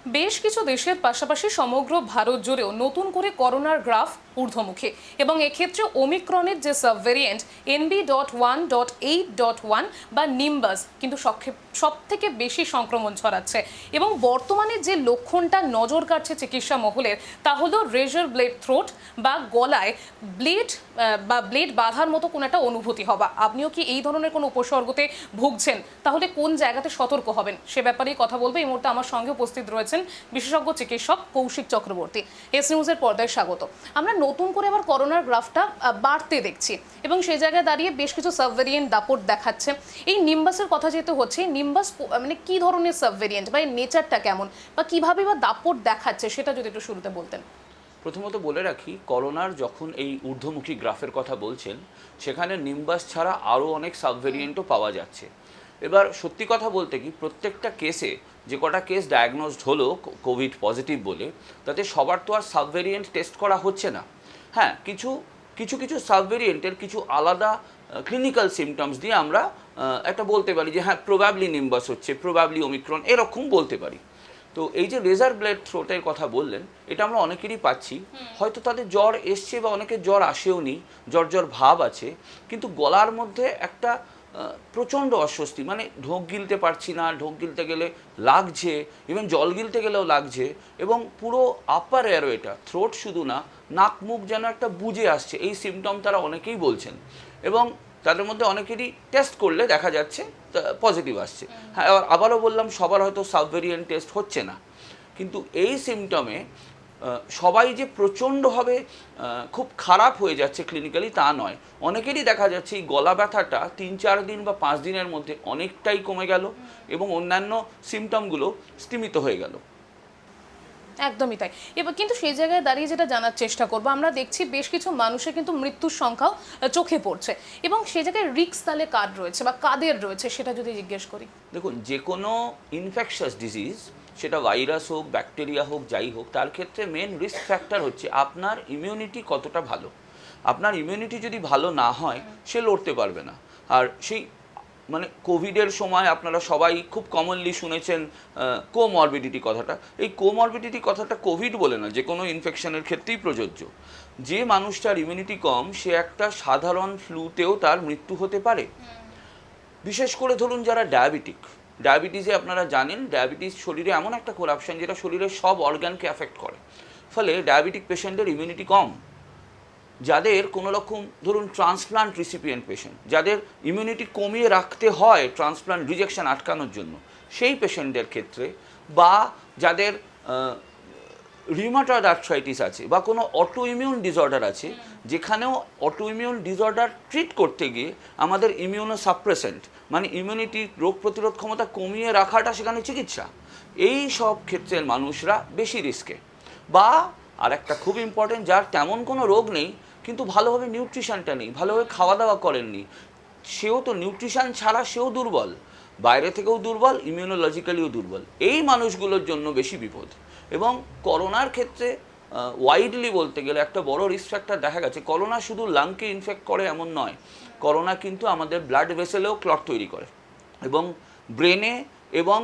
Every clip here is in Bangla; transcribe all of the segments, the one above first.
বেশ কিছু দেশের পাশাপাশি সমগ্র ভারত জুড়েও নতুন করে করোনার গ্রাফ ঊর্ধ্বমুখী এবং এক্ষেত্রে ওমিক্রনের যে সাবভেরিয়েন্ট NB.1.8.1 বা নিম্বাস কিন্তু সব থেকে বেশি সংক্রমণ ছড়াচ্ছে এবং বর্তমানে যে লক্ষণটা নজর কাটছে চিকিৎসা মহলের তা হলো রেজার ব্লেড থ্রোট বা গলায় ব্লেড বাঁধার মতো কোনো একটা অনুভূতি হওয়া। আপনিও কি এই ধরনের কোনো উপসর্গতে ভুগছেন? তাহলে কোন জায়গাতে সতর্ক হবেন সে ব্যাপারেই কথা বলবো। এই মুহূর্তে আমার সঙ্গে উপস্থিত রয়েছেন বিশেষজ্ঞ চিকিৎসক কৌশিক চক্রবর্তী। এস নিউজের পর্দায় স্বাগত। আমরা নতুন করে আবার করোনার গ্রাফটা বাড়তে দেখছি এবং সেই জায়গায় দাঁড়িয়ে বেশ কিছু সাবভেরিয়েন্ট দাপট দেখাচ্ছে। এই নিম্বাসের কথা যেহেতু হচ্ছে, নিম্বাস মানে কি ধরনের সাবভেরিয়েন্ট বা এর নেচারটা কেমন বা কিভাবে বা দাপট দেখাচ্ছে সেটা যদি একটু শুরুতে বলতেন। প্রথমত বলে রাখি, করোনার যখন এই ঊর্ধ্বমুখী গ্রাফের কথা বলছেন সেখানে নিম্বাস ছাড়া আরও অনেক সাবভেরিয়েন্টও পাওয়া যাচ্ছে। এবার সত্যি কথা বলতে কি, প্রত্যেকটা কেসে যে কটা কেস ডায়াগনোজড হলো কোভিড পজিটিভ বলে, তাতে সবার তো আর সাবভেরিয়েন্ট টেস্ট করা হচ্ছে না। হ্যাঁ, কিছু কিছু কিছু সাবভেরিয়েন্টের কিছু আলাদা ক্লিনিক্যাল সিমটমস দিয়ে আমরা একটা বলতে পারি যে হ্যাঁ প্রবাবলি নিম্বাস হচ্ছে, প্রবাবলি ওমিক্রন, এরকম বলতে পারি। তো এই যে রেজার ব্লেড থ্রোটের কথা বললেন, এটা আমরা অনেকেরই পাচ্ছি। হয়তো তাদের জ্বর এসছে বা অনেকের জ্বর আসেও নি, জ্বর ভাব আছে, কিন্তু গলার মধ্যে একটা প্রচণ্ড অস্বস্তি, মানে ঢোক গিলতে পারছি না, ঢোক গিলতে গেলে লাগছে, ইভেন জল গিলতে গেলেও লাগছে, এবং পুরো আপার এয়ারওয়েটা, থ্রোট শুধু না, নাক মুখ যেন একটা বুজে আসছে, এই সিমটম তারা অনেকেই বলছেন। এবং তাদের মধ্যে অনেকেরই টেস্ট করলে দেখা যাচ্ছে পজিটিভ আসছে। হ্যাঁ, আবারও বললাম, সবার হয়তো সাবভেরিয়েন্ট টেস্ট হচ্ছে না, কিন্তু এই সিমটমে সবাই যে প্রচণ্ডভাবে খুব খারাপ হয়ে যাচ্ছে ক্লিনিক্যালি তা নয়। অনেকেরই দেখা যাচ্ছে এই গলা ব্যথাটা 3-4 দিন বা 5 দিনের মধ্যে অনেকটাই কমে গেল এবং অন্যান্য সিমটমগুলো স্তিমিত হয়ে গেল। একদমই তাই। এবার কিন্তু সেই জায়গায় দাঁড়িয়ে যেটা জানার চেষ্টা করবো, আমরা দেখছি বেশ কিছু মানুষের কিন্তু মৃত্যুর সংখ্যাও চোখে পড়ছে এবং সেই জায়গায় রিস্ক তাহলে কার রয়েছে বা কাদের রয়েছে সেটা যদি জিজ্ঞেস করি। দেখুন, যে কোনো ইনফেকশাস ডিজিজ, সেটা ভাইরাস হোক, ব্যাকটেরিয়া হোক, যাই হোক, তার ক্ষেত্রে মেন রিস্ক ফ্যাক্টর হচ্ছে আপনার ইমিউনিটি কতটা ভালো। আপনার ইমিউনিটি যদি ভালো না হয়, সে লড়তে পারবে না। আর সেই মানে কোভিডের সময় আপনারা সবাই খুব কমনলি শুনেছেন কোমরবিডিটি কথাটা। এই কোমরবিডিটি কথাটা কোভিড বলে না, যে কোনো ইনফেকশনের ক্ষেত্রেই প্রযোজ্য। যে মানুষটার ইমিউনিটি কম, সে একটা সাধারণ ফ্লুতেও তার মৃত্যু হতে পারে। বিশেষ করে ধরুন যারা ডায়াবেটিসে, আপনারা জানেন ডায়াবেটিস শরীরে এমন একটা কোলাপশন যেটা শরীরের সব অর্গানকে অ্যাফেক্ট করে, ফলে ডায়াবেটিক পেশেন্টের ইমিউনিটি কম। যাদের কোনো রকম ধরুন ট্রান্সপ্লান্ট রিসিপিয়েন্ট পেশেন্ট, যাদের ইমিউনিটি কমিয়ে রাখতে হয় ট্রান্সপ্লান্ট রিজেকশন আটকানোর জন্য, সেই পেশেন্টদের ক্ষেত্রে, বা যাদের রিউমাটয়েড আর্থ্রাইটিস আছে বা কোনো অটো ইমিউন ডিসঅর্ডার আছে, যেখানেও অটো ইমিউন ডিসঅর্ডার ট্রিট করতে গিয়ে আমাদের ইমিউনো সাপ্রেসেন্ট, মানে ইমিউনিটি, রোগ প্রতিরোধ ক্ষমতা কমিয়ে রাখাটা সেখানে চিকিৎসা, এই সব ক্ষেত্রের মানুষরা বেশি রিস্কে। বা আর একটা খুব ইম্পর্টেন্ট, যার তেমন কোনো রোগ নেই কিন্তু ভালোভাবে নিউট্রিশনটা নেই, ভালোভাবে খাওয়া দাওয়া করেননি, সেও তো নিউট্রিশন ছাড়া সেও দুর্বল, বাইরে থেকেও দুর্বল, ইমিউনোলজিক্যালিও দুর্বল, এই মানুষগুলোর জন্য বেশি বিপদ। এবং করোনার ক্ষেত্রে ওয়াইডলি বলতে গেলে একটা বড় রিস্ক ফ্যাক্টর দেখা গেছে, করোনা শুধু লাংকে ইনফেক্ট করে এমন নয়, করোনা কিন্তু আমাদের ব্লাড ভেসেলেও ক্লট তৈরি করে, এবং ব্রেনে এবং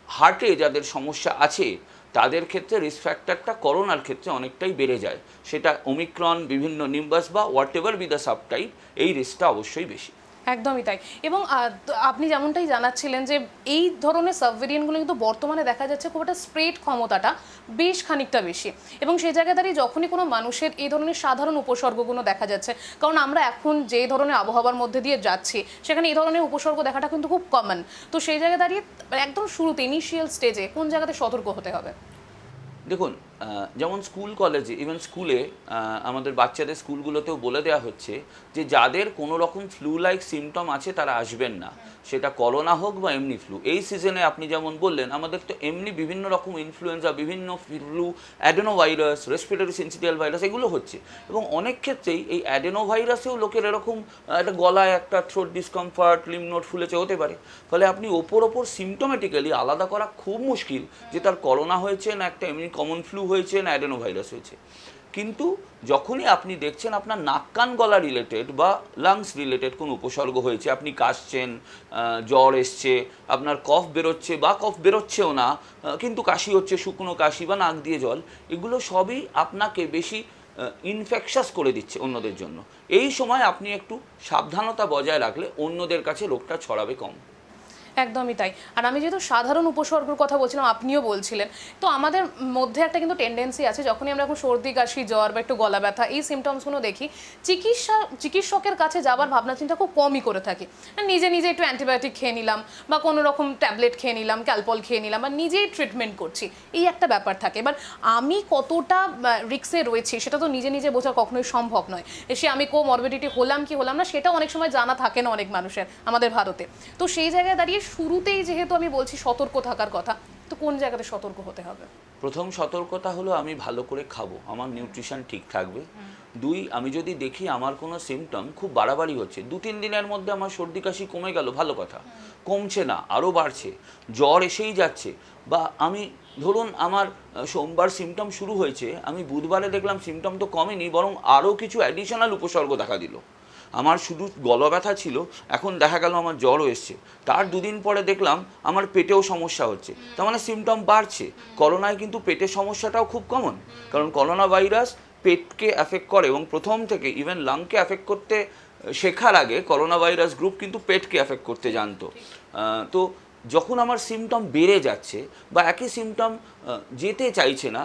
হার্টে যাদের সমস্যা আছে তাদের ক্ষেত্রে রিস্ক ফ্যাক্টরটা করোনার ক্ষেত্রে অনেকটাই বেড়ে যায়। সেটা ওমিক্রন, বিভিন্ন নিম্বাস বা what ever be the subtype, এই রিস্কটা অবশ্যই বেশি। একদমই তাই। এবং আপনি যেমনটাই জানাচ্ছিলেন যে এই ধরনের সাবভেরিয়েন্টগুলো কিন্তু বর্তমানে দেখা যাচ্ছে খুব একটা স্প্রেড ক্ষমতাটা বেশ খানিকটা বেশি এবং সেই জায়গায় দাঁড়িয়ে যখনই কোনো মানুষের এই ধরনের সাধারণ উপসর্গগুলো দেখা যাচ্ছে, কারণ আমরা এখন যে ধরনের আবহাওয়ার মধ্যে দিয়ে যাচ্ছি সেখানে এই ধরনের উপসর্গ দেখাটা কিন্তু খুব কমন। তো সেই জায়গায় দাঁড়িয়ে একদম শুরুতে ইনিশিয়াল স্টেজে কোন জায়গাতে সতর্ক হতে হবে? দেখুন, যেমন স্কুল কলেজে, ইভেন স্কুলে, আমাদের বাচ্চাদের স্কুলগুলোতেও বলে দেওয়া হচ্ছে যে যাদের কোনো রকম ফ্লু লাইক সিমটম আছে তারা আসবেন না, সেটা করোনা হোক বা এমনি ফ্লু। এই সিজনে আপনি যেমন বললেন, আমাদের তো এমনি বিভিন্ন রকম ইনফ্লুয়েঞ্জা, বিভিন্ন flu, adenovirus, respiratory syncytial virus, এগুলো হচ্ছে। এবং অনেক ক্ষেত্রেই এই অ্যাডেনোভাইরাসেও লোকের এরকম একটা গলায় একটা থ্রোট ডিসকমফর্ট, লিম্ফ নোড ফুলেছে হতে পারে। ফলে আপনি ওপর সিমটোমেটিক্যালি আলাদা করা খুব মুশকিল যে তার করোনা হয়েছে না একটা এমনি কমন ফ্লু হয়েছে না অ্যাডেনোভাইরাস হয়েছে। কিন্তু যখনই আপনি দেখছেন আপনার নাক কান গলা রিলেটেড বা লাংস রিলেটেড কোনো উপসর্গ হয়েছে, আপনি কাশছেন, জ্বর এসছে, আপনার কফ বেরোচ্ছে বা কফ বেরোচ্ছেও না কিন্তু কাশি হচ্ছে, শুকনো কাশি বা নাক দিয়ে জল, এগুলো সবই আপনাকে বেশি ইনফেকশাস করে দিচ্ছে অন্যদের জন্য। এই সময় আপনি একটু সাবধানতা বজায় রাখলে অন্যদের কাছে রোগটা ছড়াবে কম। একদমই তাই। আর আমি যেহেতু সাধারণ উপসর্গের কথা বলছিলাম, আপনিও বলছিলেন, তো আমাদের মধ্যে একটা কিন্তু টেন্ডেন্সি আছে, যখনই আমরা এখন সর্দি কাশি জ্বর বা একটু গলা ব্যথা এই সিমটমসগুলো দেখি, চিকিৎসকের কাছে যাবার ভাবনা চিন্তা খুব কমই করে থাকি। নিজে নিজে একটু অ্যান্টিবায়োটিক খেয়ে নিলাম বা কোনো রকম ট্যাবলেট খেয়ে নিলাম, ক্যালপল খেয়ে নিলাম বা নিজেই ট্রিটমেন্ট করছি, এই একটা ব্যাপার থাকে। এবার আমি কতটা রিস্কে রয়েছি সেটা তো নিজে নিজে বোঝা কখনোই সম্ভব নয়। সে আমি কোমরবিডিটি হলাম কি হলাম না সেটা অনেক সময় জানা থাকে না অনেক মানুষের আমাদের ভারতে। তো সেই জায়গায় দাঁড়িয়ে শুরুতেই যেহেতু আমি বলছি সতর্ক থাকার কথা, তো কোন জায়গাতে সতর্ক হতে হবে? প্রথম সতর্কতা হলো আমি ভালো করে খাবো, আমার নিউট্রিশন ঠিক থাকবে। দুই, আমি যদি দেখি আমার কোনো সিমটম খুব বাড়াবাড়ি হচ্ছে, 2-3 দিনের মধ্যে আমার সর্দি কাশি কমে গেল, ভালো কথা, কমছে না আরও বাড়ছে, জ্বর এসেই যাচ্ছে, বা আমি ধরুন আমার সোমবার সিমটম শুরু হয়েছে, আমি বুধবারে দেখলাম সিমটম তো কমেনি, বরং আরও কিছু অ্যাডিশনাল উপসর্গ দেখা দিল, আমার শুধু গলা ব্যথা ছিল, এখন দেখা গেল আমার জ্বরও এসছে, তার 2 দিন পরে দেখলাম আমার পেটেও সমস্যা হচ্ছে, তার মানে সিমটম বাড়ছে। করোনায় কিন্তু পেটের সমস্যাটাও খুব কমন, কারণ করোনা ভাইরাস পেটকে অ্যাফেক্ট করে এবং প্রথম থেকে ইভেন লাংকে অ্যাফেক্ট করতে শেখার আগে করোনা ভাইরাস গ্রুপ কিন্তু পেটকে অ্যাফেক্ট করতে জানতো। তো যখন আমার সিমটম বেড়ে যাচ্ছে বা একই সিমটম যেতে চাইছে না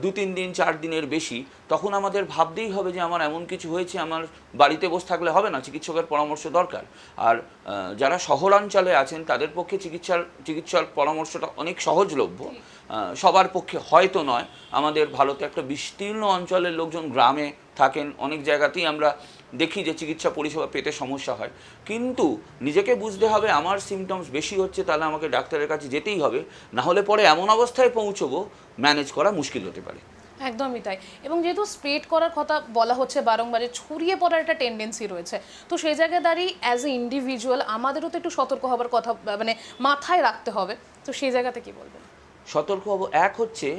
2-3 দিন 4 দিনের বেশি, তখন আমাদের ভাবতেই হবে যে আমার এমন কিছু হয়েছে, আমার বাড়িতে বসে থাকলে হবে না, চিকিৎসকের পরামর্শ দরকার। আর যারা শহরাঞ্চলে আছেন তাদের পক্ষে চিকিৎসার পরামর্শটা অনেক সহজলভ্য, সবার পক্ষে হয়তো নয়। আমাদের ভারতে একটা বিস্তীর্ণ অঞ্চলের লোকজন গ্রামে থাকেন, অনেক জায়গাতেই আমরা দেখি যে চিকিৎসা পরিষেবা পেতে সমস্যা হয়, কিন্তু নিজেকে বুঝতে হবে আমার সিমটমস বেশি হচ্ছে, তাহলে আমাকে ডাক্তারের কাছে যেতেই হবে, না হলে পরে এমন অবস্থায় পৌঁছবো ম্যানেজ করা মুশকিল হতে পারে। একদমই তাই। এবং যেহেতু স্প্রেড করার কথা বলা হচ্ছে বারংবার, ছড়িয়ে পড়ার একটা টেন্ডেন্সি রয়েছে, তো সেই জায়গায় দাঁড়িয়ে অ্যাজ এ ইন্ডিভিজুয়াল আমাদেরও তো একটু সতর্ক হবার কথা, মানে মাথায় রাখতে হবে, তো সেই জায়গাতে কি বলবেন? সতর্ক হব, এক হচ্ছে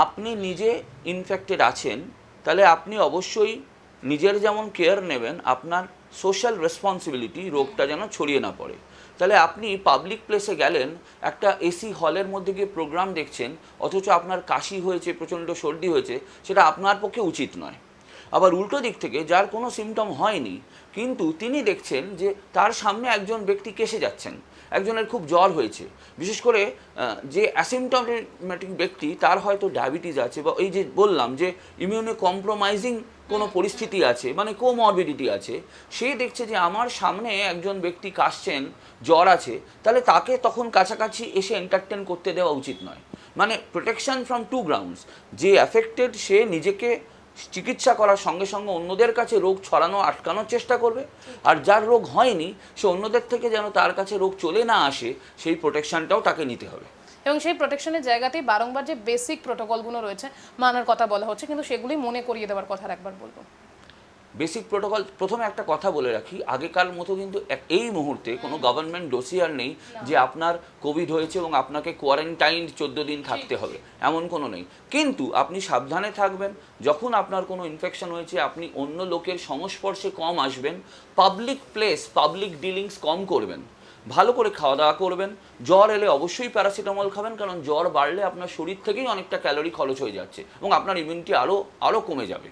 আপনি নিজে ইনফেক্টেড আছেন, তাহলে আপনি অবশ্যই নিজের যেমন কেয়ার নেবেন, আপনার সোশ্যাল রেসপন্সিবিলিটি রোগটা যেন ছড়িয়ে না পড়ে। তাহলে আপনি পাবলিক প্লেসে গেলেন, একটা এসি হলের মধ্যে গিয়ে প্রোগ্রাম দেখছেন, অথচ আপনার কাশি হয়েছে, প্রচণ্ড সর্দি হয়েছে, সেটা আপনার পক্ষে উচিত নয়। আবার উল্টো দিক থেকে যার কোনো সিমটম হয়নি, কিন্তু তিনি দেখছেন যে তার সামনে একজন ব্যক্তি কেসে যাচ্ছেন, একজনের খুব জ্বর হয়েছে, বিশেষ করে যে অ্যাসিমটমেটিক ব্যক্তি, তার হয়তো ডায়াবেটিস আছে বা এই যে বললাম যে ইমিউনো কম্প্রোমাইজিং কোনো পরিস্থিতি আছে, মানে কোমরবিডিটি আছে, সে দেখছে যে আমার সামনে একজন ব্যক্তি কাশছেন, জ্বর আছে, তাহলে তাকে তখন কাছাকাছি এসে এন্টারটেন করতে দেওয়া উচিত নয়। মানে প্রোটেকশন ফ্রম 2 গ্রাউন্ডস, যে অ্যাফেক্টেড সে নিজেকে চিকিৎসা করার সঙ্গে সঙ্গে অন্যদের কাছে রোগ ছড়ানো আটকানোর চেষ্টা করবে, আর যার রোগ হয়নি সে অন্যদের থেকে যেন তার কাছে রোগ চলে না আসে, সেই প্রোটেকশনটাও তাকে নিতে হবে। এবং সেই প্রোটেকশনের জায়গাতেই বারংবার যে বেসিক প্রোটোকলগুলো রয়েছে মানার কথা বলা হচ্ছে, কিন্তু সেগুলি মনে করিয়ে দেওয়ার কথা একবার বলবো। বেসিক প্রোটোকল, প্রথমে একটা কথা বলে রাখি, আগেকার মতো কিন্তু এই মুহূর্তে কোনো গভর্নমেন্ট ডোসিয়ার নেই যে আপনার কোভিড হয়েছে এবং আপনাকে কোয়ারেন্টাইন 14 দিন থাকতে হবে, এমন কোনো নেই। কিন্তু আপনি সাবধানে থাকবেন, যখন আপনার কোনো ইনফেকশন হয়েছে আপনি অন্য লোকের সংস্পর্শে কম আসবেন, পাবলিক প্লেস পাবলিক ডিলিংস কম করবেন, ভালো করে খাওয়া দাওয়া করবেন, জ্বর এলে অবশ্যই প্যারাসিটামল খাবেন, কারণ জ্বর বাড়লে আপনার শরীর থেকেই অনেকটা ক্যালোরি খরচ হয়ে যাচ্ছে এবং আপনার ইমিউনিটি আরও কমে যাবে।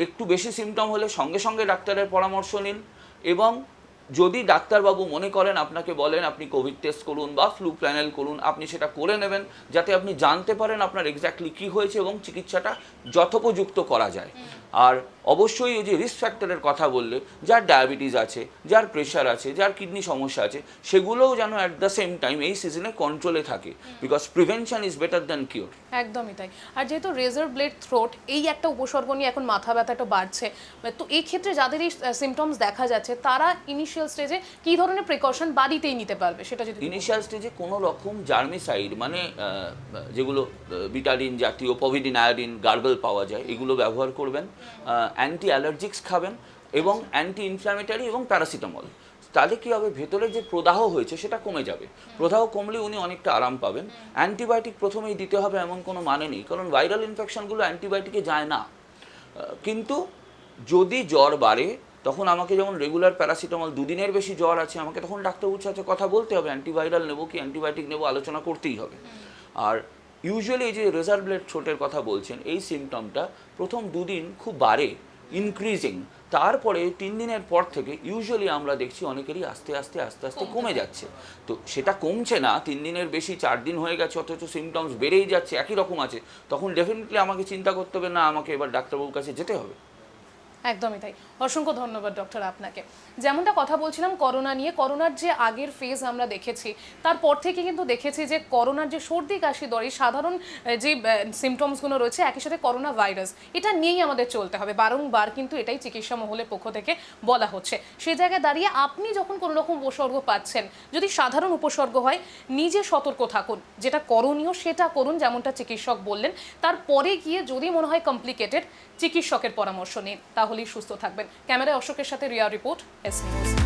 একটু বেশি সিমটম হলে সঙ্গে সঙ্গে ডাক্তারের পরামর্শ নিন, এবং যদি ডাক্তারবাবু মনে করেন আপনাকে বলেন আপনি কোভিড টেস্ট করুন বা ফ্লু প্যানেল করুন, আপনি সেটা করে নেবেন, যাতে আপনি জানতে পারেন আপনার এক্স্যাক্টলি কী হয়েছে এবং চিকিৎসাটা যথোপযুক্ত করা যায়। আর অবশ্যই ওই যে রিস্ক ফ্যাক্টরের কথা বললে, যার ডায়াবেটিস আছে, যার প্রেশার আছে, যার কিডনি সমস্যা আছে, সেগুলোও যেন অ্যাট দ্য সেম টাইম এই সিজনে কন্ট্রোলে থাকে, because prevention is better than cure. একদমই তাই। আর যেহেতু রেজার ব্লেড থ্রোট এই একটা উপসর্গ নিয়ে এখন মাথা ব্যথাটা বাড়ছে, তো এই ক্ষেত্রে যাদের এই সিমটমস দেখা যাচ্ছে তারা ইনিশিয়াল স্টেজে কী ধরনের প্রিকশন বাড়িতেই নিতে পারবে সেটা যদি ইনিশিয়াল স্টেজে কোনো রকম জার্মিসাইড, মানে যেগুলো বিটাডিন জাতীয়, পভিডিন, আয়োডিন, গার্গল পাওয়া যায়, এগুলো ব্যবহার করবেন, অ্যান্টি অ্যালার্জিক্স খাবেন এবং অ্যান্টি ইনফ্ল্যামেটারি এবং প্যারাসিটামল। তাহলে কি হবে, ভেতরে যে প্রদাহ হয়েছে সেটা কমে যাবে। প্রদাহ কমলে উনি অনেকটা আরাম পাবেন। অ্যান্টিবায়োটিক প্রথমেই দিতে হবে এমন কোনো মানে নেই, কারণ ভাইরাল ইনফেকশনগুলো অ্যান্টিবায়োটিকে যায় না। কিন্তু যদি জ্বর বাড়ে তখন আমাকে, যেমন রেগুলার প্যারাসিটামল, 2 দিনের বেশি জ্বর আছে, আমাকে তখন ডাক্তারবাবুর সাথে কথা বলতে হবে, অ্যান্টিভাইরাল নেবো কি অ্যান্টিবায়োটিক নেবো, আলোচনা করতেই হবে। আর ইউজুয়ালি এই যে রেজার ব্লেড থ্রোটের কথা বলছেন, এই সিমটমটা প্রথম 2 দিন খুব বাড়ে, ইনক্রিজিং, তারপরে 3 দিনের পর থেকে ইউজুয়ালি আমরা দেখছি অনেকেরই আস্তে আস্তে আস্তে আস্তে কমে যাচ্ছে। তো সেটা কমছে না, 3 দিনের বেশি 4 দিন হয়ে গেছে অথচ সিমটমস বেড়েই যাচ্ছে, একই রকম আছে, তখন ডেফিনেটলি আমাকে চিন্তা করতে হবে, না আমাকে এবার ডাক্তারবাবুর কাছে যেতে হবে। একদমই তাই। অসংখ্য ধন্যবাদ ডক্টর আপনাকে। যেমনটা কথা বলছিলাম করোনা নিয়ে, করোনার যে আগের ফেজ আমরা দেখেছি, তারপর থেকে কিন্তু দেখেছি যে করোনার যে সর্দি কাশি জ্বর, এই সাধারণ যে সিমটমসগুলো রয়েছে, একই সাথে করোনা ভাইরাস, এটা নিয়েই আমাদের চলতে হবে। বারংবার কিন্তু এটাই চিকিৎসা মহলের পক্ষ থেকে বলা হচ্ছে। সেই জায়গায় দাঁড়িয়ে আপনি যখন কোনো রকম উপসর্গ পাচ্ছেন, যদি সাধারণ উপসর্গ হয়, নিজে সতর্ক থাকুন, যেটা করণীয় সেটা করুন, যেমনটা চিকিৎসক বললেন। তারপরে গিয়ে যদি মনে হয় কমপ্লিকেটেড, চিকিৎসকের পরামর্শ নিন, তাহলেই সুস্থ থাকবেন। ক্যামেরায় অশোকের সাথে রিয়া রিপোর্ট, এস নিউজ।